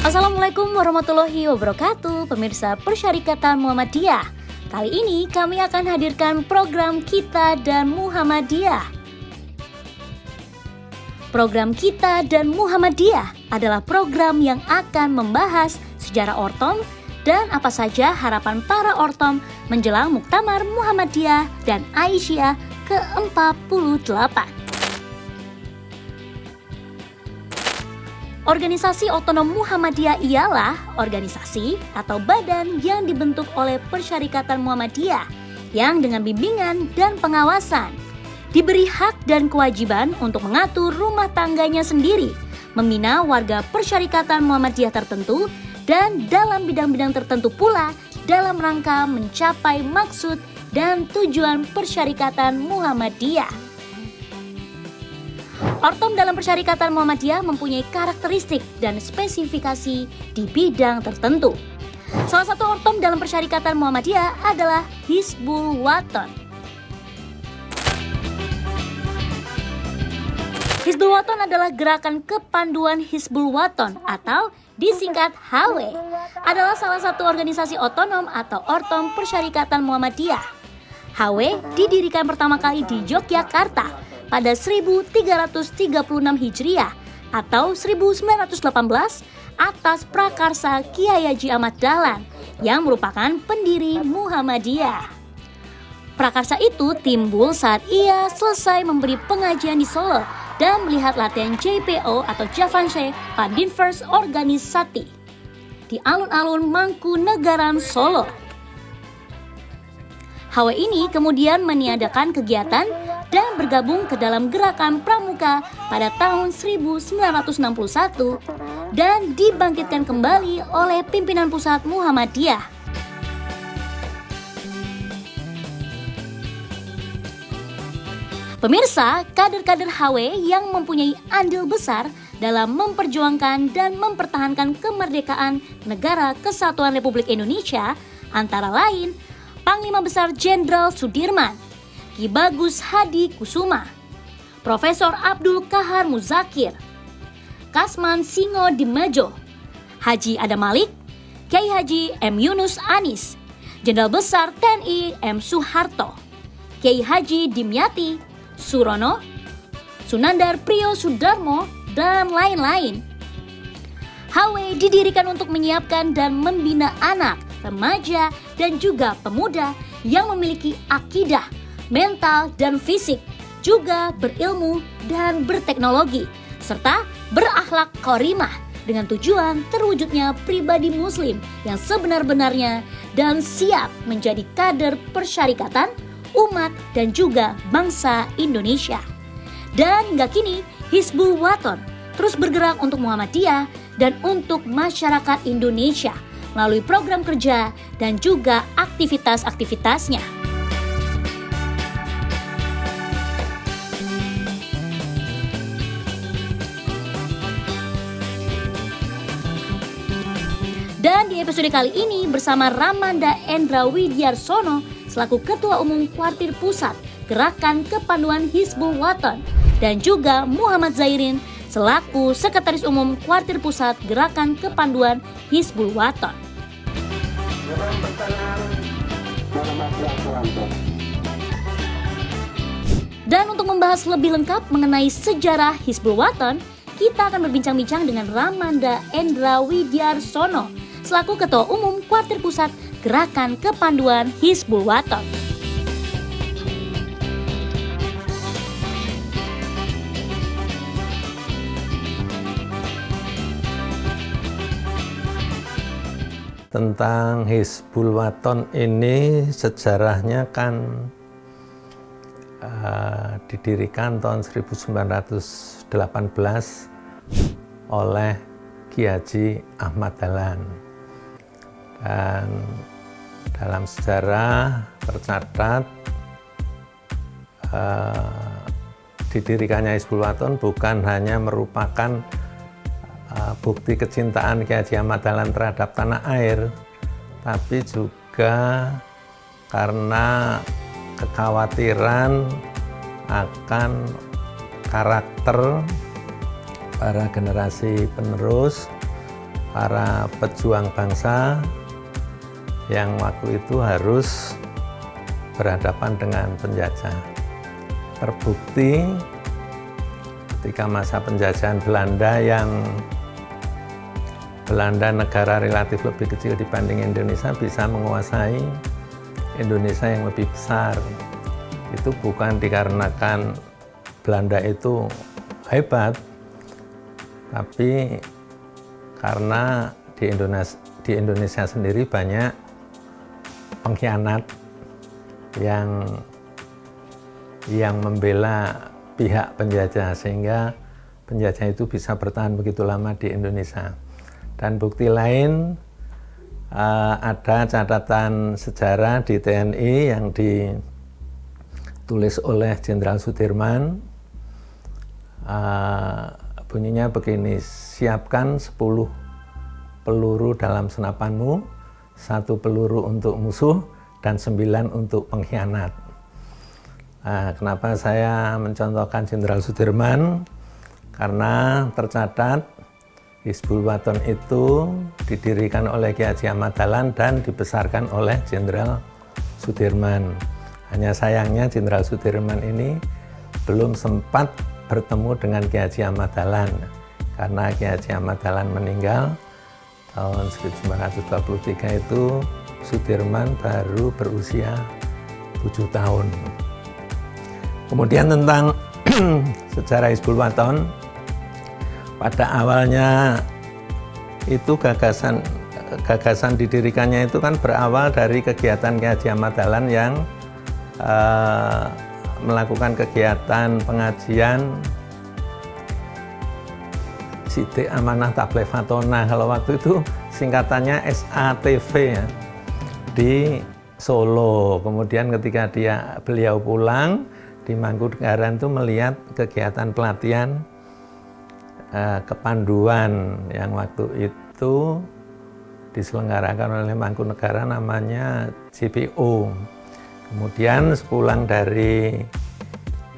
Assalamualaikum warahmatullahi wabarakatuh, pemirsa Persyarikatan Muhammadiyah. Kali ini kami akan hadirkan program Kita dan Muhammadiyah. Program Kita dan Muhammadiyah adalah program yang akan membahas sejarah Ortom dan apa saja harapan para Ortom menjelang Muktamar Muhammadiyah dan Aisyah ke-48. Organisasi Otonom Muhammadiyah ialah organisasi atau badan yang dibentuk oleh Persyarikatan Muhammadiyah yang dengan bimbingan dan pengawasan diberi hak dan kewajiban untuk mengatur rumah tangganya sendiri, membina warga Persyarikatan Muhammadiyah tertentu, dan dalam bidang-bidang tertentu pula dalam rangka mencapai maksud dan tujuan Persyarikatan Muhammadiyah. Ortom dalam Persyarikatan Muhammadiyah mempunyai karakteristik dan spesifikasi di bidang tertentu. Salah satu ortom dalam Persyarikatan Muhammadiyah adalah Hizbul Wathan. Hizbul Wathan adalah gerakan kepanduan Hizbul Wathan atau disingkat HW, adalah salah satu organisasi otonom atau ortom Persyarikatan Muhammadiyah. HW didirikan pertama kali di Yogyakarta pada 1336 Hijriah atau 1918 atas prakarsa Kiai Haji Ahmad Dahlan yang merupakan pendiri Muhammadiyah. Prakarsa itu timbul saat ia selesai memberi pengajian di Solo dan melihat latihan JPO atau Javanse Padinvers Organisasi di alun-alun Mangkunegaran Solo. HW ini kemudian meniadakan kegiatan dan bergabung ke dalam gerakan Pramuka pada tahun 1961 dan dibangkitkan kembali oleh pimpinan pusat Muhammadiyah. Pemirsa, kader-kader HW yang mempunyai andil besar dalam memperjuangkan dan mempertahankan kemerdekaan Negara Kesatuan Republik Indonesia antara lain Panglima Besar Jenderal Sudirman, Ki Bagus Hadi Kusuma, Profesor Abdul Kahar Muzakir, Kasman Singo Dimejo, Haji Adam Malik, Kiai Haji M. Yunus Anis, Jenderal Besar TNI M. Soeharto, Kiai Haji Dimyati Surono, Sunandar Priyo Sudarmo, dan lain-lain. HW didirikan untuk menyiapkan dan membina anak, remaja, dan juga pemuda yang memiliki akidah, mental, dan fisik, juga berilmu dan berteknologi, serta berakhlak karimah dengan tujuan terwujudnya pribadi muslim yang sebenar-benarnya dan siap menjadi kader persyarikatan, umat, dan juga bangsa Indonesia. Dan hingga kini, Hizbul Wathan terus bergerak untuk Muhammadiyah dan untuk masyarakat Indonesia melalui program kerja dan juga aktivitas-aktivitasnya. Dan di episode kali ini bersama Ramanda Endra Widyarsono selaku Ketua Umum Kuartir Pusat Gerakan Kepanduan Hizbul Wathan dan juga Muhammad Zairin selaku Sekretaris Umum Kuartir Pusat Gerakan Kepanduan Hizbul Wathan. Dan untuk membahas lebih lengkap mengenai sejarah Hizbul Wathan, kita akan berbincang-bincang dengan Ramanda Endra Widyarsono selaku Ketua Umum Kuartir Pusat Gerakan Kepanduan Hizbul Wathan. Tentang Hizbul Wathan ini sejarahnya kan didirikan tahun 1918 oleh Kiai Haji Ahmad Dahlan. Dan dalam sejarah tercatat didirikannya Hizbul Wathan bukan hanya merupakan bukti kecintaan Kiai Haji Ahmad Dahlan terhadap tanah air, tapi juga karena kekhawatiran akan karakter para generasi penerus para pejuang bangsa yang waktu itu harus berhadapan dengan penjajah. Terbukti ketika masa penjajahan Belanda, yang Belanda negara relatif lebih kecil dibanding Indonesia bisa menguasai Indonesia yang lebih besar. Itu bukan dikarenakan Belanda itu hebat, tapi karena di Indonesia sendiri banyak pengkhianat yang membela pihak penjajah, sehingga penjajah itu bisa bertahan begitu lama di Indonesia. Dan bukti lain, ada catatan sejarah di TNI yang ditulis oleh Jenderal Sudirman. Bunyinya begini: siapkan 10 peluru dalam senapanmu, 1 peluru untuk musuh dan 9 untuk pengkhianat. Kenapa saya mencontohkan Jenderal Sudirman? Karena tercatat Hizbul Wathan itu didirikan oleh Ki Haji Ahmad Dahlan dan dibesarkan oleh Jenderal Sudirman. Hanya sayangnya Jenderal Sudirman ini belum sempat bertemu dengan Ki Haji Ahmad Dahlan, karena Ki Haji Ahmad Dahlan meninggal tahun 1923 itu Sudirman baru berusia 7 tahun. Kemudian tentang sejarah Hizbul Wathan, pada awalnya itu gagasan didirikannya itu kan berawal dari kegiatan Ki Haji Ahmad Dahlan yang melakukan kegiatan pengajian Sidik Amanah Tabligh Fatona. Kalau waktu itu singkatannya SATV ya, di Solo. Kemudian ketika beliau pulang di Mangkunegaran itu melihat kegiatan pelatihan kepanduan yang waktu itu diselenggarakan oleh Mangkunegaran, namanya JPO. Kemudian sepulang dari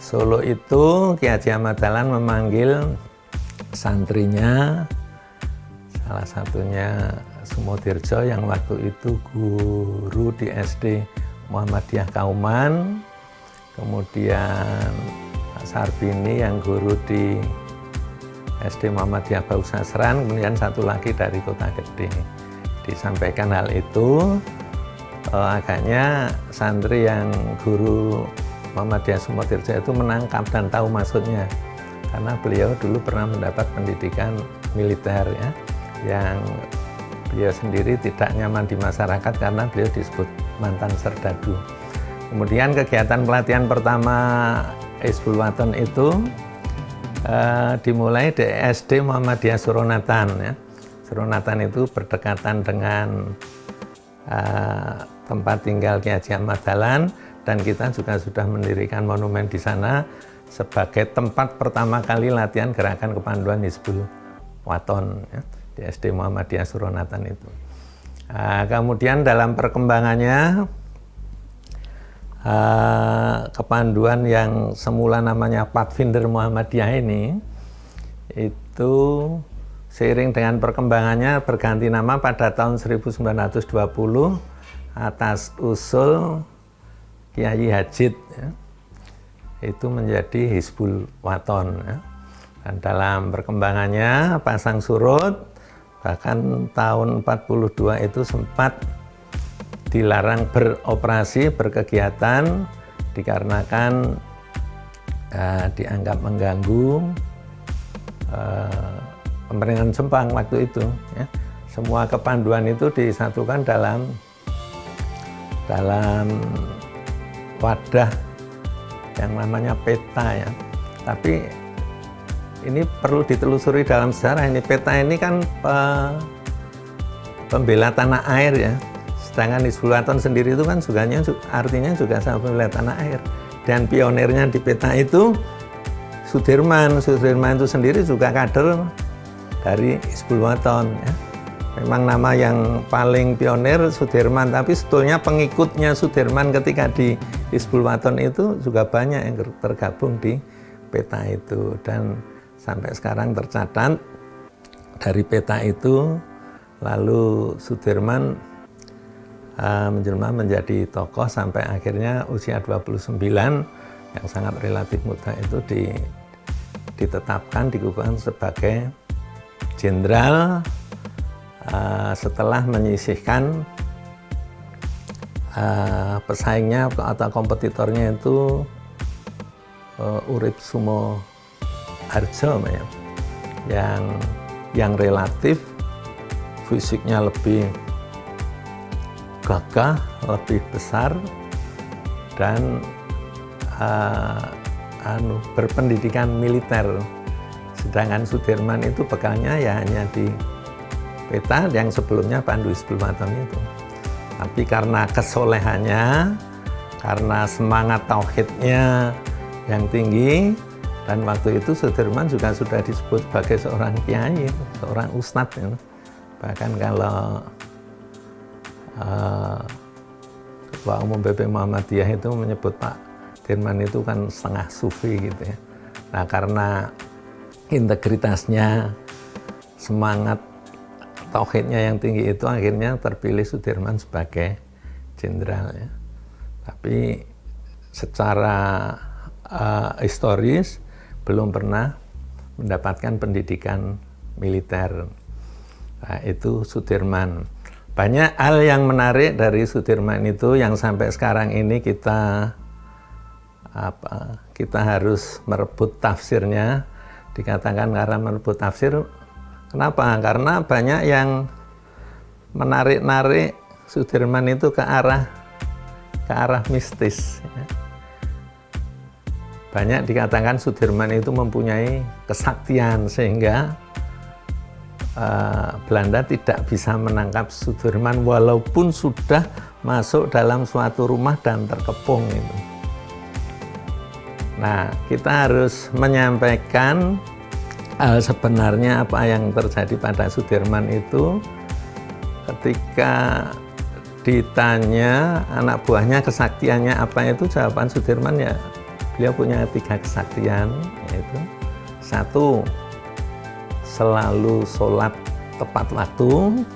Solo itu Ki Haji Ahmad Dahlan memanggil santrinya, salah satunya Sumodirjo yang waktu itu guru di SD Muhammadiyah Kauman, kemudian Pak Sarbini yang guru di SD Muhammadiyah Bausasran, kemudian satu lagi dari Kota Gede. Disampaikan hal itu, agaknya santri yang guru Muhammadiyah Sumodirjo itu menangkap dan tahu maksudnya, karena beliau dulu pernah mendapat pendidikan militer ya, yang beliau sendiri tidak nyaman di masyarakat karena beliau disebut mantan serdadu. Kemudian kegiatan pelatihan pertama Hizbul Wathan itu dimulai di SD Muhammadiyah Suronatan ya. Suronatan itu berdekatan dengan tempat tinggal Ki Haji Ahmad Dahlan, dan kita juga sudah mendirikan monumen di sana sebagai tempat pertama kali latihan gerakan kepanduan Hizbul Wathan ya, di SD Muhammadiyah Suronatan itu. Kemudian dalam perkembangannya kepanduan yang semula namanya Pathfinder Muhammadiyah ini itu seiring dengan perkembangannya berganti nama pada tahun 1920 atas usul Kiai Hajid ya, itu menjadi Hizbul Wathan ya. Dan dalam perkembangannya pasang surut, bahkan tahun 42 itu sempat dilarang beroperasi, berkegiatan dikarenakan dianggap mengganggu pemerintahan Jepang waktu itu ya. Semua kepanduan itu disatukan dalam wadah yang namanya peta ya. Tapi ini perlu ditelusuri dalam sejarah. Ini peta ini kan pembela tanah air ya. Sedangkan Hizbul Wathan sendiri itu kan artinya juga sama pembela tanah air. Dan pionirnya di peta itu Sudirman. Sudirman itu sendiri juga kader dari Hizbul Wathan ya. Memang nama yang paling pionir Sudirman, tapi sebetulnya pengikutnya Sudirman ketika di Hizbul Wathan itu juga banyak yang tergabung di peta itu. Dan sampai sekarang tercatat dari peta itu Lalu Sudirman menjelma menjadi tokoh sampai akhirnya usia 29 yang sangat relatif muda itu ditetapkan, dikukuhkan sebagai jenderal setelah menyisihkan pesaingnya atau kompetitornya itu Urip Sumoharjo yang relatif fisiknya lebih gagah, lebih besar, dan berpendidikan militer. Sedangkan Sudirman itu bekalnya ya hanya di peta yang sebelumnya Pandu Hizbul-Wathan itu. Tapi karena kesolehannya, karena semangat tauhidnya yang tinggi, dan waktu itu Sudirman juga sudah disebut sebagai seorang kiai, seorang ustadz. Ya. Bahkan kalau Ketua Umum PP Muhammadiyah itu menyebut Pak Dirman itu kan setengah sufi gitu ya. Nah karena integritasnya, semangat tauhidnya yang tinggi itu akhirnya terpilih Sudirman sebagai jenderal ya. Tapi secara historis belum pernah mendapatkan pendidikan militer. Nah, itu Sudirman. Banyak hal yang menarik dari Sudirman itu yang sampai sekarang ini kita harus merebut tafsirnya. Dikatakan karena merebut tafsir, kenapa? Karena banyak yang menarik-narik Sudirman itu ke arah mistis. Banyak dikatakan Sudirman itu mempunyai kesaktian sehingga Belanda tidak bisa menangkap Sudirman walaupun sudah masuk dalam suatu rumah dan terkepung itu. Nah, kita harus menyampaikan hal sebenarnya apa yang terjadi pada Sudirman itu ketika ditanya anak buahnya kesaktiannya apa itu, jawaban Sudirman ya beliau punya 3 kesaktian, yaitu 1, selalu sholat tepat waktu,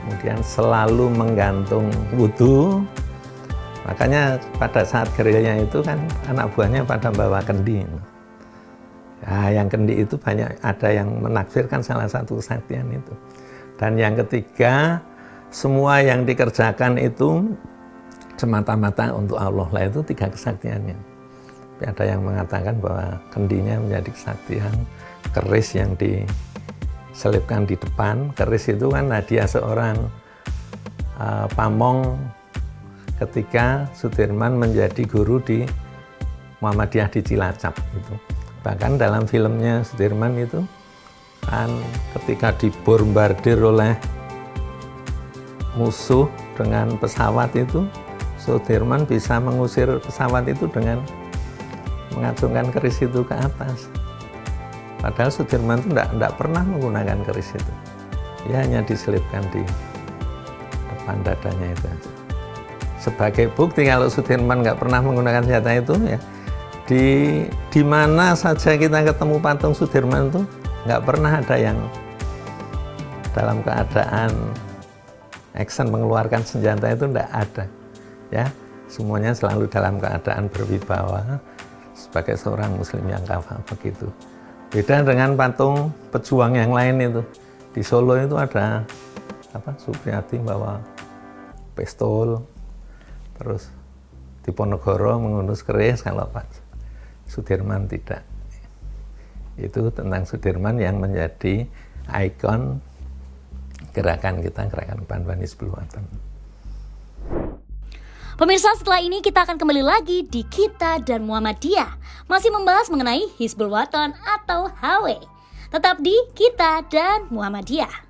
kemudian selalu menggantung wudhu. Makanya pada saat gerilya itu kan anak buahnya pada bawa kendi. Nah, yang kendi itu banyak ada yang menafsirkan salah satu kesaktian itu. Dan yang ketiga, semua yang dikerjakan itu semata-mata untuk Allah. Lah itu 3 kesaktiannya. Tapi ada yang mengatakan bahwa kendinya menjadi kesaktian, keris yang diselipkan di depan. Keris itu kan hadiah seorang pamong ketika Sudirman menjadi guru di Muhammadiyah di Cilacap itu. Bahkan dalam filmnya Sudirman itu kan ketika dibombardir oleh musuh dengan pesawat itu, Sudirman bisa mengusir pesawat itu dengan mengacungkan keris itu ke atas. Padahal Sudirman itu tidak pernah menggunakan keris itu. Dia hanya diselipkan di depan dadanya itu aja. Sebagai bukti kalau Sudirman nggak pernah menggunakan senjata itu ya, di mana saja kita ketemu patung Sudirman itu nggak pernah ada yang dalam keadaan action mengeluarkan senjata, itu nggak ada. Ya, semuanya selalu dalam keadaan berwibawa sebagai seorang Muslim yang kafah begitu. Beda dengan patung pejuang yang lain itu. Di Solo itu ada Supriyadi bawa pistol, terus di Ponorogo mengunus keris, kalau Pak Sudirman tidak. Itu tentang Sudirman yang menjadi ikon gerakan kita, gerakan Panduan Hizbul-Wathan. Pemirsa, setelah ini kita akan kembali lagi di Kita dan Muhammadiyah, masih membahas mengenai Hizbul-Wathan atau HW. Tetap di Kita dan Muhammadiyah.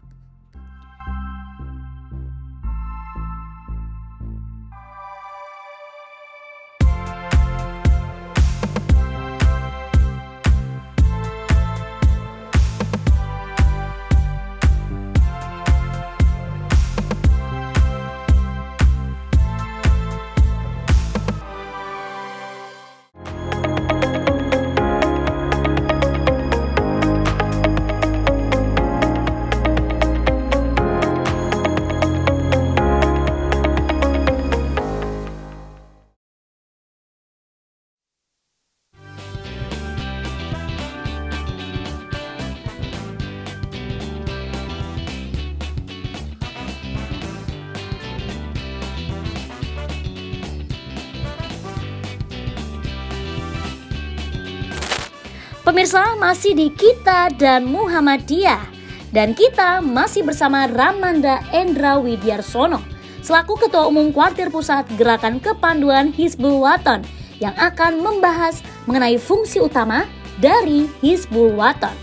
pemirsa, masih di Kita dan Muhammadiyah. Dan kita masih bersama Ramanda Endra Widyarsono selaku Ketua Umum Kuartir Pusat Gerakan Kepanduan Hizbul Wathan yang akan membahas mengenai fungsi utama dari Hizbul Wathan.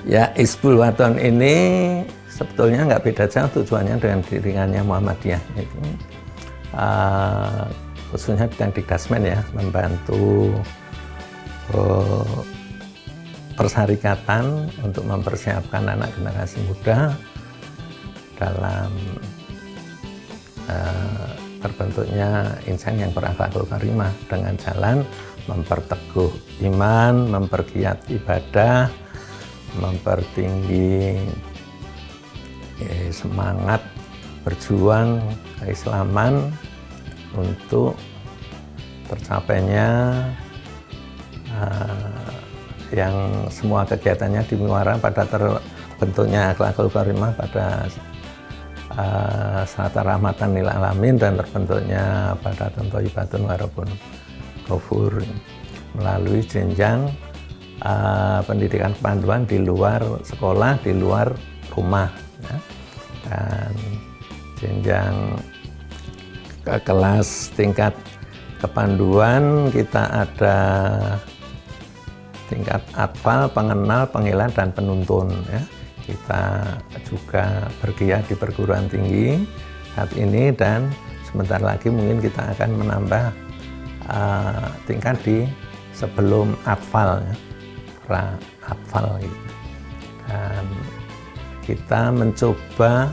Ya, Hizbul Wathan ini sebetulnya nggak beda jauh tujuannya dengan diriannya Muhammadiyah itu. Khususnya bidang Dikdasmen ya, membantu persyarikatan untuk mempersiapkan anak generasi muda dalam terbentuknya insan yang berakhlakul karimah dengan jalan memperteguh iman, mempergiat ibadah, mempertinggi semangat berjuang keislaman untuk tercapainya yang semua kegiatannya dimuara pada terbentuknya akhlakul karimah pada saat rahmatan lil alamin dan terbentuknya pada thayyibatun warabun ghafur melalui jenjang pendidikan kepanduan di luar sekolah, di luar rumah ya. Dan jenjang ke kelas tingkat kepanduan kita ada tingkat atfal, pengenal, pengilan, dan penuntun ya. Kita juga bergiat di perguruan tinggi saat ini dan sebentar lagi mungkin kita akan menambah tingkat di sebelum atfal ya. Atfal gitu. Dan kita mencoba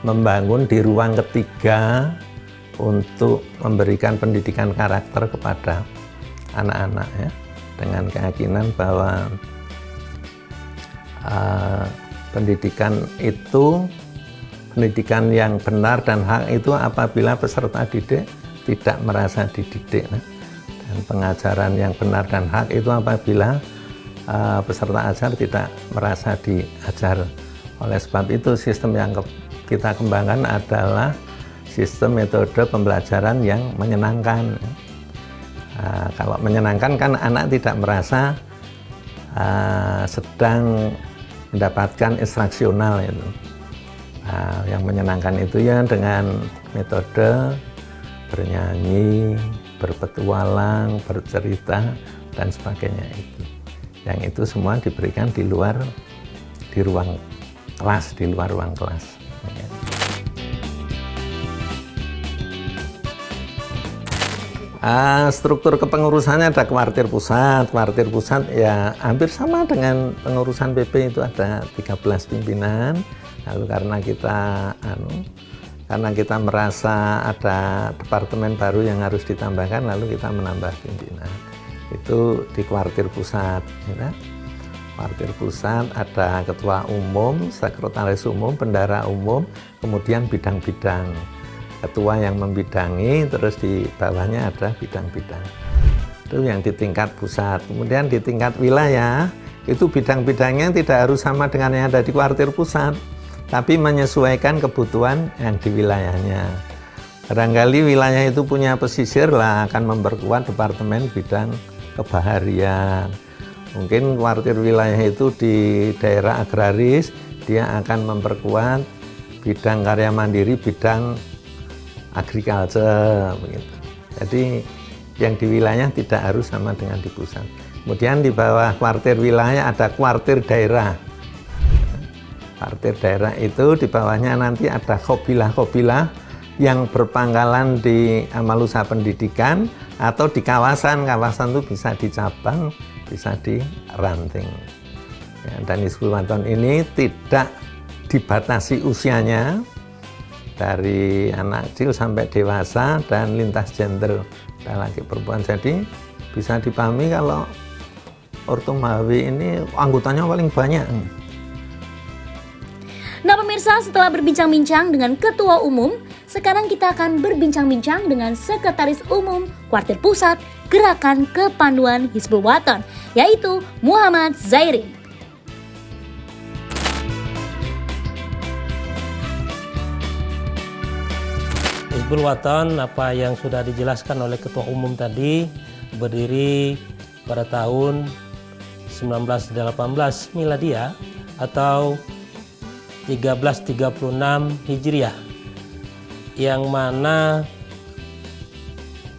membangun di ruang ketiga untuk memberikan pendidikan karakter kepada anak-anak ya, dengan keyakinan bahwa pendidikan yang benar dan hak itu apabila peserta didik tidak merasa dididik. Dan pengajaran yang benar dan hak itu apabila peserta ajar tidak merasa diajar. Oleh sebab itu sistem yang kita kembangkan adalah sistem metode pembelajaran yang menyenangkan. Kalau menyenangkan kan anak tidak merasa sedang mendapatkan instruksional itu. Yang menyenangkan itu ya dengan metode bernyanyi, berpetualang, bercerita dan sebagainya itu. Yang itu semua diberikan di luar ruang kelas. Struktur kepengurusannya ada kuartir pusat ya hampir sama dengan pengurusan PP, itu ada 13 pimpinan. Lalu karena kita merasa ada departemen baru yang harus ditambahkan, lalu kita menambah pimpinan. Itu di kuartir pusat ya. Kuartir pusat ada ketua umum, sekretaris umum, bendara umum, kemudian bidang-bidang. Ketua yang membidangi, terus di bawahnya ada bidang-bidang. Itu yang di tingkat pusat. Kemudian di tingkat wilayah, itu bidang-bidangnya tidak harus sama dengan yang ada di kuartir pusat, tapi menyesuaikan kebutuhan yang di wilayahnya. Barangkali wilayah itu punya pesisir lah, akan memperkuat departemen bidang kebaharian. Mungkin kuartir wilayah itu di daerah agraris, dia akan memperkuat bidang karya mandiri, bidang agriculture begitu. Jadi yang di wilayah tidak harus sama dengan di pusat. Kemudian di bawah kuartir wilayah ada kuartir daerah. Kuartir daerah itu di bawahnya nanti ada khobilah-khobilah yang berpangkalan di amal usaha pendidikan atau di kawasan itu bisa di cabang, bisa di ranting. Ya, dan Hizbul Wathan ini tidak dibatasi usianya, dari anak kecil sampai dewasa dan lintas gender, laki perempuan. Jadi bisa dipahami kalau Ortum Hawi ini anggotanya paling banyak. Nah pemirsa, setelah berbincang-bincang dengan Ketua Umum, sekarang kita akan berbincang-bincang dengan Sekretaris Umum Kuartir Pusat Gerakan Kepanduan Hizbul Wathan, yaitu Muhammad Zairin. Hizbul Wathan, apa yang sudah dijelaskan oleh Ketua Umum tadi, berdiri pada tahun 1918 Miladiah atau 1336 Hijriah, yang mana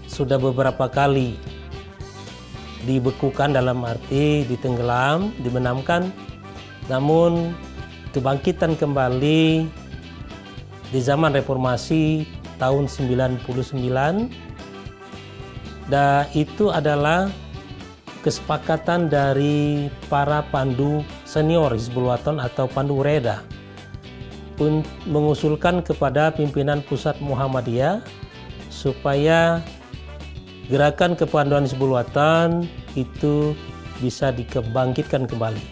sudah beberapa kali dibekukan, dalam arti ditenggelam, dibenamkan, namun kebangkitan kembali di zaman reformasi tahun 99, dan itu adalah kesepakatan dari para pandu senior Hizbul Wathan atau pandu Reda mengusulkan kepada pimpinan pusat Muhammadiyah supaya gerakan kepanduan Hizbul Wathan itu bisa dibangkitkan kembali.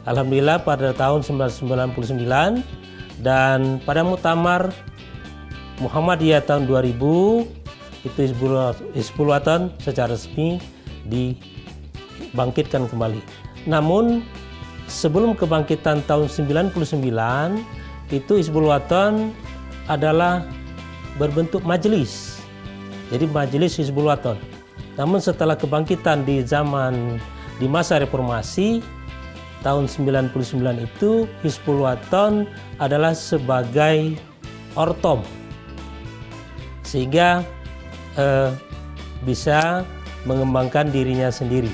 Alhamdulillah pada tahun 1999 dan pada muktamar Muhammadiyah tahun 2000 itu Hizbul Wathan secara resmi dibangkitkan kembali. Namun sebelum kebangkitan tahun 99 itu Hizbul Wathan adalah berbentuk majelis. Jadi majelis Hizbul Wathan. Namun setelah kebangkitan di masa reformasi tahun 99 itu Hizbul Wathan adalah sebagai ortom, sehingga bisa mengembangkan dirinya sendiri.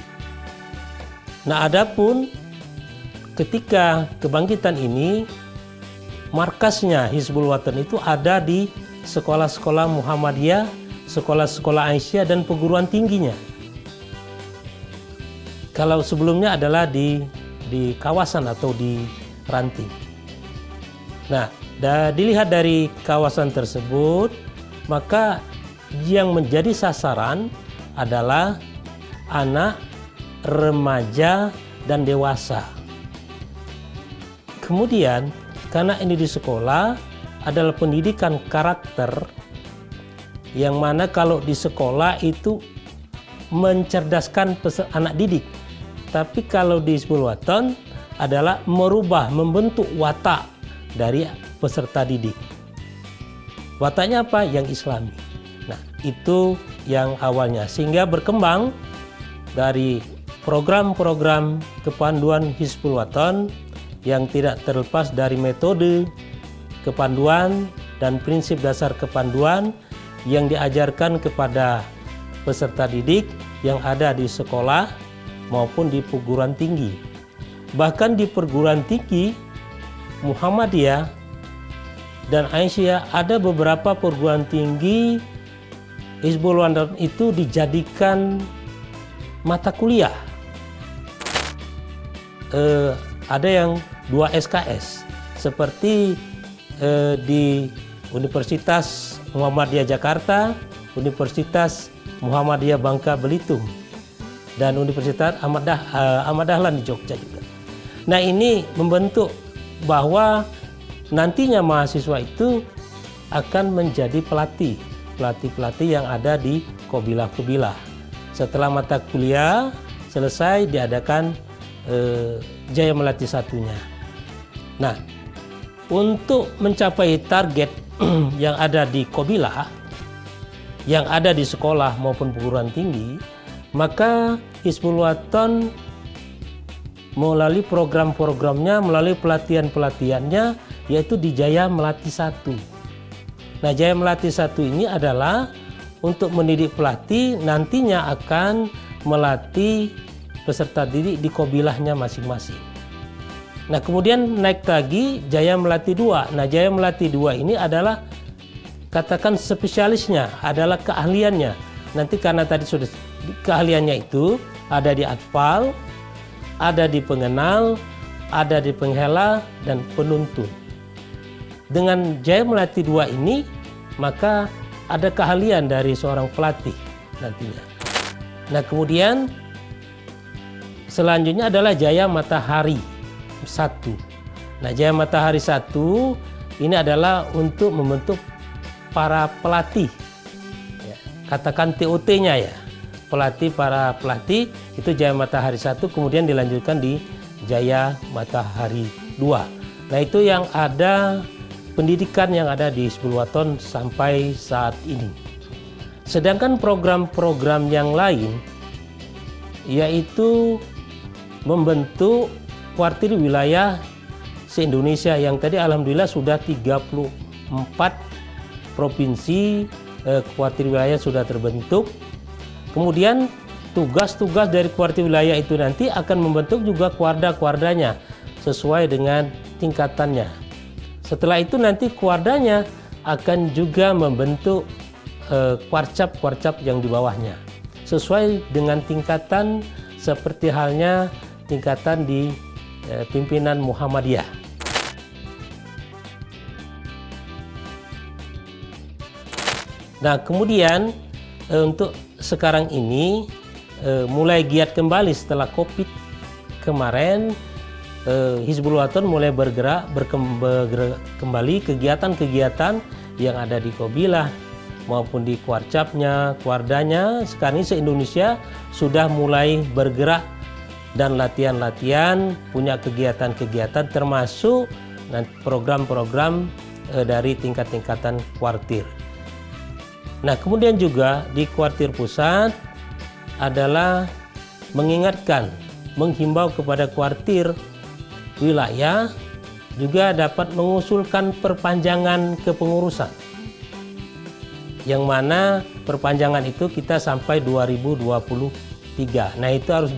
Nah, adapun ketika kebangkitan ini, markasnya Hizbul Wathan itu ada di sekolah-sekolah Muhammadiyah, sekolah-sekolah Aisyah, dan perguruan tingginya. Kalau sebelumnya adalah di kawasan atau di ranting. Nah, dilihat dari kawasan tersebut, maka yang menjadi sasaran adalah anak, remaja, dan dewasa. Kemudian, karena ini di sekolah adalah pendidikan karakter, yang mana kalau di sekolah itu mencerdaskan anak didik. Tapi kalau di Hizbul Wathan adalah merubah, membentuk watak dari peserta didik. Wataknya apa? Yang Islami. Nah, itu yang awalnya. Sehingga berkembang dari program-program kepanduan Hizbul Wathan yang tidak terlepas dari metode kepanduan dan prinsip dasar kepanduan yang diajarkan kepada peserta didik yang ada di sekolah maupun di perguruan tinggi. Bahkan di perguruan tinggi Muhammadiyah dan Aisyah, ada beberapa perguruan tinggi Hizbul Wathan itu dijadikan mata kuliah. Ada yang 2 SKS seperti di Universitas Muhammadiyah Jakarta, Universitas Muhammadiyah Bangka Belitung, dan Universitas Ahmad Dahlan di Jogja juga. Nah, ini membentuk bahwa nantinya mahasiswa itu akan menjadi pelatih yang ada di Qabilah-Qabilah. Setelah mata kuliah selesai, diadakan Jaya Melati satunya. Nah, untuk mencapai target yang ada di Qabilah, yang ada di sekolah maupun perguruan tinggi, maka Hizbul Wathan melalui program-programnya, melalui pelatihan-pelatihannya, yaitu di Jaya Melati 1. Nah, Jaya Melati 1 ini adalah untuk mendidik pelatih, nantinya akan melatih peserta didik di qabilahnya masing-masing. Nah, kemudian naik lagi Jaya Melati 2. Nah, Jaya Melati 2 ini adalah katakan spesialisnya, adalah keahliannya. Nanti karena tadi sudah keahliannya itu ada di atfal, ada di pengenal, ada di penghela, dan penuntun. Dengan Jaya Melati 2 ini, maka ada keahlian dari seorang pelatih nantinya. Nah, kemudian selanjutnya adalah Jaya Matahari 1. Nah, Jaya Matahari 1 ini adalah untuk membentuk para pelatih. Ya, katakan TOT-nya ya. Para pelatih itu Jaya Matahari 1, kemudian dilanjutkan di Jaya Matahari 2. Nah, itu yang ada pendidikan yang ada di Hizbul Wathan sampai saat ini. Sedangkan program-program yang lain yaitu membentuk kuartir wilayah se-Indonesia yang tadi alhamdulillah sudah 34 provinsi kuartir wilayah sudah terbentuk. Kemudian tugas-tugas dari kuartir wilayah itu nanti akan membentuk juga kuarda-kuardanya sesuai dengan tingkatannya. Setelah itu nanti kuardanya akan juga membentuk kuarcap-kuarcap yang di bawahnya sesuai dengan tingkatan seperti halnya tingkatan di pimpinan Muhammadiyah. Nah, kemudian untuk sekarang ini mulai giat kembali setelah Covid kemarin, Hizbul Wathan mulai bergerak kembali kegiatan-kegiatan yang ada di Qabilah maupun di kuarcapnya, kuardanya. Sekarang ini se-Indonesia sudah mulai bergerak dan latihan-latihan, punya kegiatan-kegiatan termasuk program-program dari tingkat-tingkatan kuartir. Nah, kemudian juga di kuartir pusat adalah mengingatkan, menghimbau kepada kuartir wilayah juga dapat mengusulkan perpanjangan kepengurusan. Yang mana perpanjangan itu kita sampai 2023. Nah, itu harus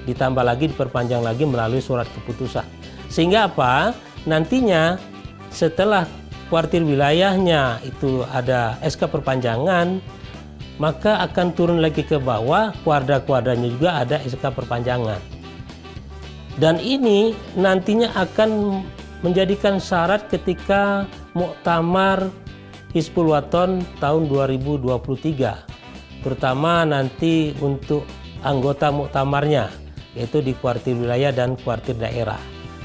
ditambah lagi, diperpanjang lagi melalui surat keputusan. Sehingga apa? Nantinya setelah kuartir wilayahnya itu ada SK perpanjangan, maka akan turun lagi ke bawah, kuarda-kuardanya juga ada SK perpanjangan. Dan ini nantinya akan menjadikan syarat ketika Muktamar Hizbul Wathan tahun 2023, terutama nanti untuk anggota muktamarnya, yaitu di kuartir wilayah dan kuartir daerah.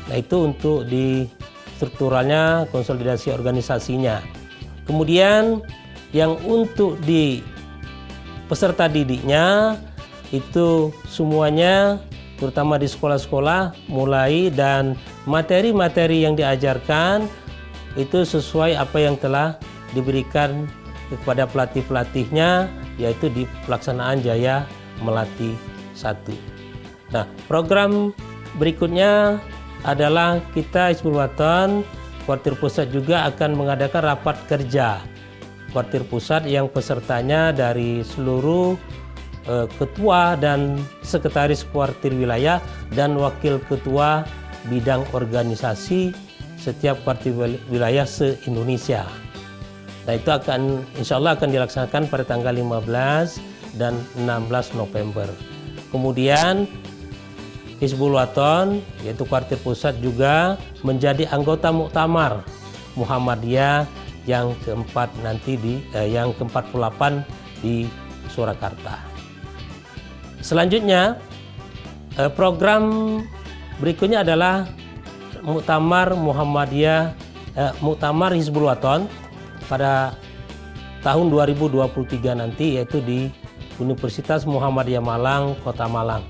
Nah, itu untuk di strukturalnya, konsolidasi organisasinya. Kemudian yang untuk di peserta didiknya itu semuanya terutama di sekolah-sekolah mulai dan materi-materi yang diajarkan itu sesuai apa yang telah diberikan kepada pelatih-pelatihnya, yaitu di pelaksanaan Jaya Melati 1. Nah, program berikutnya adalah kita Hizbul Wathan kuartir pusat juga akan mengadakan rapat kerja kuartir pusat yang pesertanya dari seluruh ketua dan sekretaris kuartir wilayah dan wakil ketua bidang organisasi setiap kuartir wilayah se-Indonesia. Nah, itu akan insya Allah akan dilaksanakan pada tanggal 15 dan 16 November. Kemudian Hizbul Wathan yaitu kuartir pusat juga menjadi anggota Muktamar Muhammadiyah yang keempat nanti yang ke-48 di Surakarta. Selanjutnya program berikutnya adalah Muktamar Muhammadiyah Muktamar Hizbul Wathan pada tahun 2023 nanti, yaitu di Universitas Muhammadiyah Malang, Kota Malang.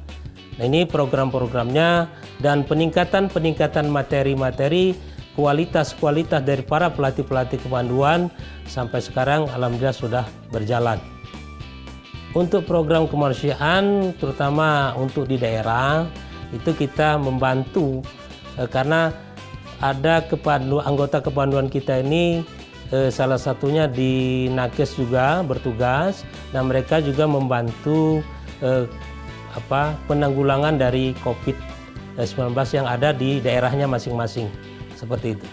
Nah, ini program-programnya dan peningkatan materi-materi, kualitas dari para pelatih-pelatih kepanduan sampai sekarang alhamdulillah sudah berjalan. Untuk program kemanusiaan terutama untuk di daerah itu kita membantu karena ada anggota kepanduan kita ini salah satunya di Nakes juga bertugas dan mereka juga membantu penanggulangan dari COVID-19 yang ada di daerahnya masing-masing, seperti itu.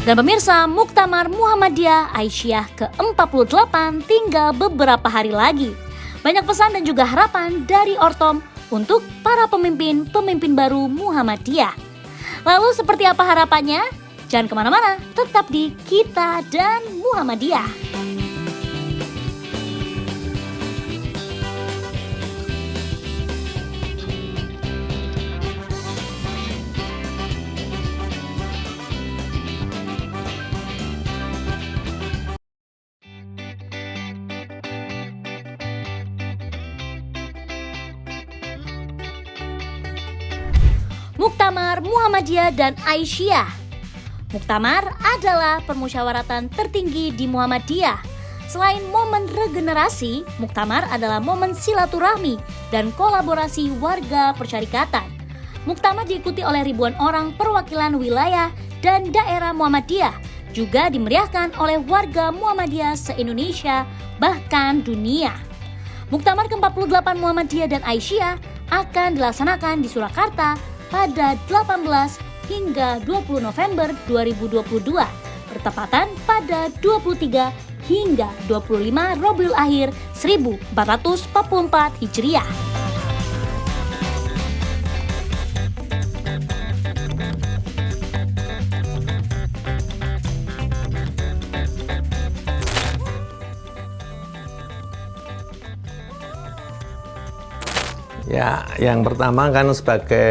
Dan pemirsa, Muktamar Muhammadiyah Aisyah ke-48 tinggal beberapa hari lagi. Banyak pesan dan juga harapan dari Ortom untuk para pemimpin baru Muhammadiyah. Lalu seperti apa harapannya? Jangan kemana-mana, tetap di Kita dan Muhammadiyah. Muktamar Muhammadiyah dan Aisyah. Muktamar adalah permusyawaratan tertinggi di Muhammadiyah. Selain momen regenerasi, muktamar adalah momen silaturahmi dan kolaborasi warga persyarikatan. Muktamar diikuti oleh ribuan orang perwakilan wilayah dan daerah Muhammadiyah, juga dimeriahkan oleh warga Muhammadiyah se-Indonesia bahkan dunia. Muktamar ke-48 Muhammadiyah dan Aisyah akan dilaksanakan di Surakarta pada 18 hingga 20 November 2022, bertepatan pada 23 hingga 25 Rabiul Akhir 1444 Hijriah. Ya, yang pertama kan sebagai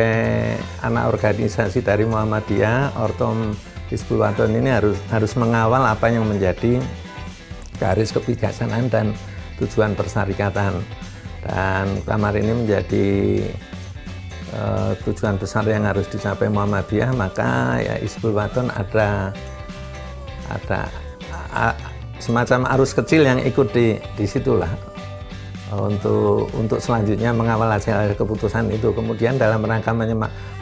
anak organisasi dari Muhammadiyah, Ortom Hizbul Waton ini harus mengawal apa yang menjadi garis kebijaksanaan dan tujuan persyarikatan. Dan muktamar ini menjadi tujuan besar yang harus dicapai Muhammadiyah, maka ya Hizbul Waton ada semacam arus kecil yang ikut di situlah. Untuk selanjutnya mengawal hasil keputusan itu. Kemudian dalam rangka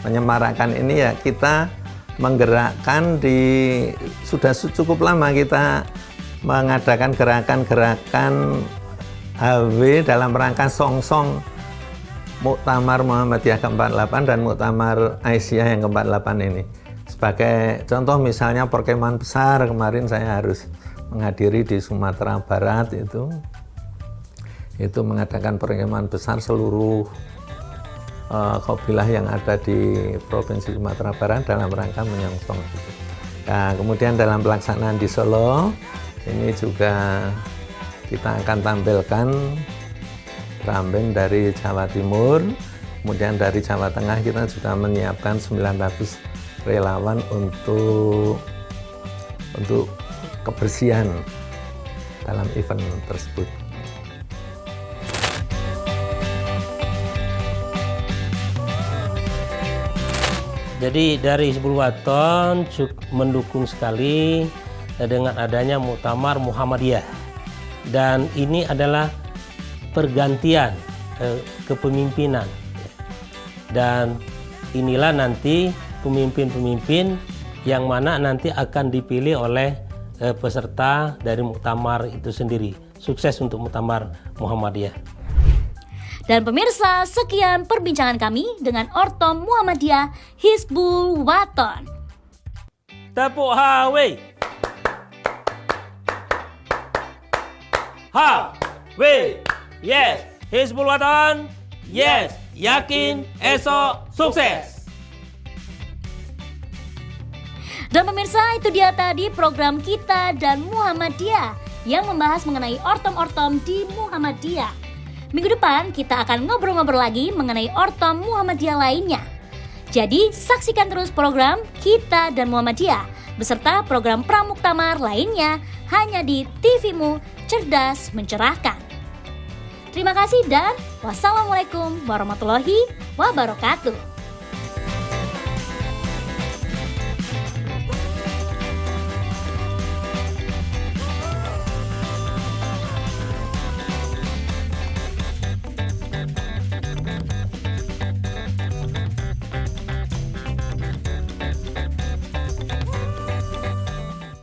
menyemarakkan ini ya kita menggerakkan sudah cukup lama kita mengadakan gerakan-gerakan HW dalam rangka song-song Muktamar Muhammadiyah ke-48 dan Muktamar Aisyah yang ke-48 ini. Sebagai contoh misalnya perkemahan besar kemarin saya harus menghadiri di Sumatera Barat itu mengadakan perkemahan besar seluruh kabilah yang ada di Provinsi Sumatera Barat dalam rangka menyongsong. Nah, kemudian dalam pelaksanaan di Solo ini juga kita akan tampilkan drum band dari Jawa Timur, kemudian dari Jawa Tengah kita juga menyiapkan 900 relawan untuk kebersihan dalam event tersebut. Jadi dari Hizbul Waton mendukung sekali dengan adanya Muktamar Muhammadiyah, dan ini adalah pergantian kepemimpinan, dan inilah nanti pemimpin-pemimpin yang mana nanti akan dipilih oleh peserta dari Muktamar itu sendiri. Sukses untuk Muktamar Muhammadiyah. Dan pemirsa, sekian perbincangan kami dengan Ortom Muhammadiyah Hizbul Waton. Tepuk HW. HW. Yes. Hizbul Waton. Yes. Yakin esok sukses. Dan pemirsa, itu dia tadi program kita dan Muhammadiyah yang membahas mengenai ortom-ortom di Muhammadiyah. Minggu depan kita akan ngobrol-ngobrol lagi mengenai ortom Muhammadiyah lainnya. Jadi saksikan terus program Kita dan Muhammadiyah beserta program Pramuktamar lainnya hanya di TV-mu Cerdas Mencerahkan. Terima kasih dan wassalamualaikum warahmatullahi wabarakatuh.